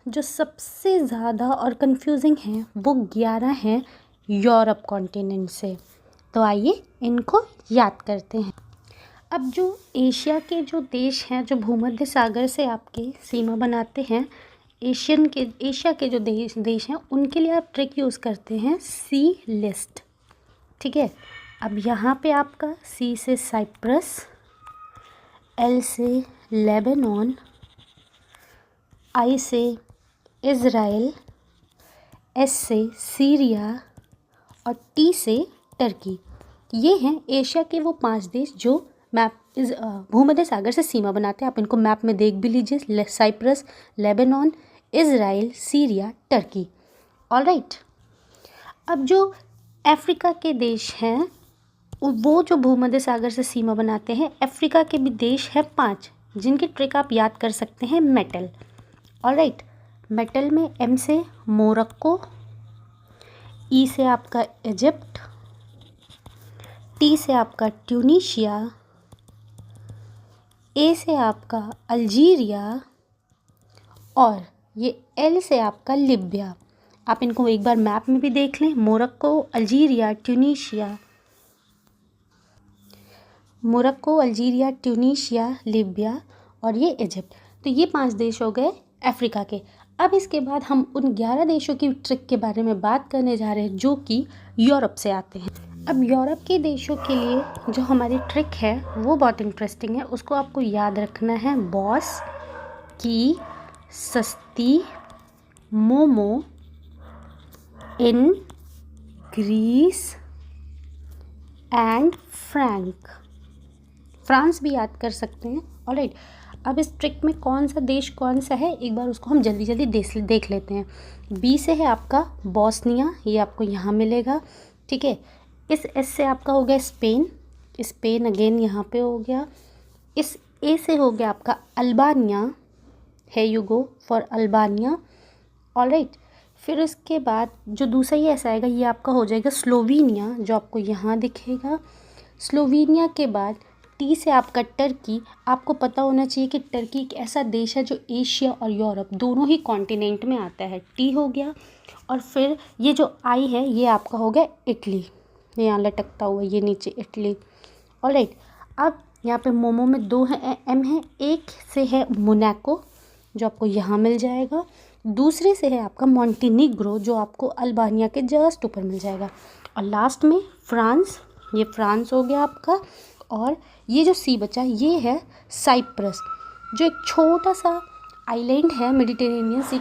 जो सबसे ज़्यादा और कंफ्यूजिंग हैं वो 11 हैं यूरोप कॉन्टिनेंट से। तो आइए इनको याद करते हैं। अब जो एशिया के जो देश हैं जो भूमध्य सागर से आपके सीमा बनाते हैं, एशिया के जो देश हैं उनके लिए आप ट्रिक यूज़ करते हैं सी लिस्ट। ठीक है, अब यहाँ पे आपका सी से साइप्रस, एल से लेबनान, आई से इज़राइल, एस से सीरिया और टी से टर्की। ये हैं एशिया के वो 5 देश जो भूमध्य सागर से सीमा बनाते हैं। आप इनको मैप में देख भी लीजिए, Cyprus, Lebanon, Israel, Syria, Turkey. Alright, अब जो अफ्रीका के देश हैं वो जो भूमध्य सागर से सीमा बनाते हैं, अफ्रीका के भी देश हैं 5 जिनकी ट्रिक आप याद कर सकते हैं मेटल। ऑलराइट, मेटल में एम से मोरक्को, ई से आपका इजिप्ट, टी से आपका ट्यूनीशिया, ए से आपका अल्जीरिया और ये एल से आपका लिबिया। आप इनको एक बार मैप में भी देख लें, मोरक्को, अल्जीरिया, ट्यूनीशिया, लिबिया और ये इजिप्ट। तो ये 5 देश हो गए अफ्रीका के। अब इसके बाद हम उन 11 देशों की ट्रिक के बारे में बात करने जा रहे हैं जो कि यूरोप से आते हैं। अब यूरोप के देशों के लिए जो हमारी ट्रिक है वो बहुत इंटरेस्टिंग है। उसको आपको याद रखना है, बॉस की सस्ती momo in Greece and France भी याद कर सकते हैं। ऑलराइट, अब इस ट्रिक में कौन सा है एक बार उसको हम जल्दी देख लेते हैं। बी से है आपका बॉस्निया, ये आपको यहाँ मिलेगा। ठीक है, इस एस से आपका हो गया स्पेन अगेन यहाँ पे हो गया। इस ए से हो गया आपका अल्बानिया, है you go for Albania. Alright, फिर इसके बाद जो दूसरा ही ऐसा आएगा ये आपका हो जाएगा स्लोवेनिया, जो आपको यहाँ दिखेगा। स्लोवेनिया के बाद टी से आपका टर्की। आपको पता होना चाहिए कि टर्की एक ऐसा देश है जो एशिया और यूरोप दोनों ही कॉन्टिनेंट में आता है। टी हो गया, और फिर ये जो आई है ये आपका हो गया इटली, यहाँ लटकता हुआ ये नीचे इटली। ऑलराइट, अब यहाँ पे मोमो में 2 है एम है, एक से है मोनाको जो आपको यहाँ मिल जाएगा, दूसरे से है आपका मॉन्टेनिग्रो जो आपको अल्बानिया के जस्ट ऊपर मिल जाएगा, और लास्ट में फ्रांस, ये फ्रांस हो गया आपका। और ये जो सी बचा ये है साइप्रस, जो एक छोटा सा आइलैंड है मेडिटेरेनियन सी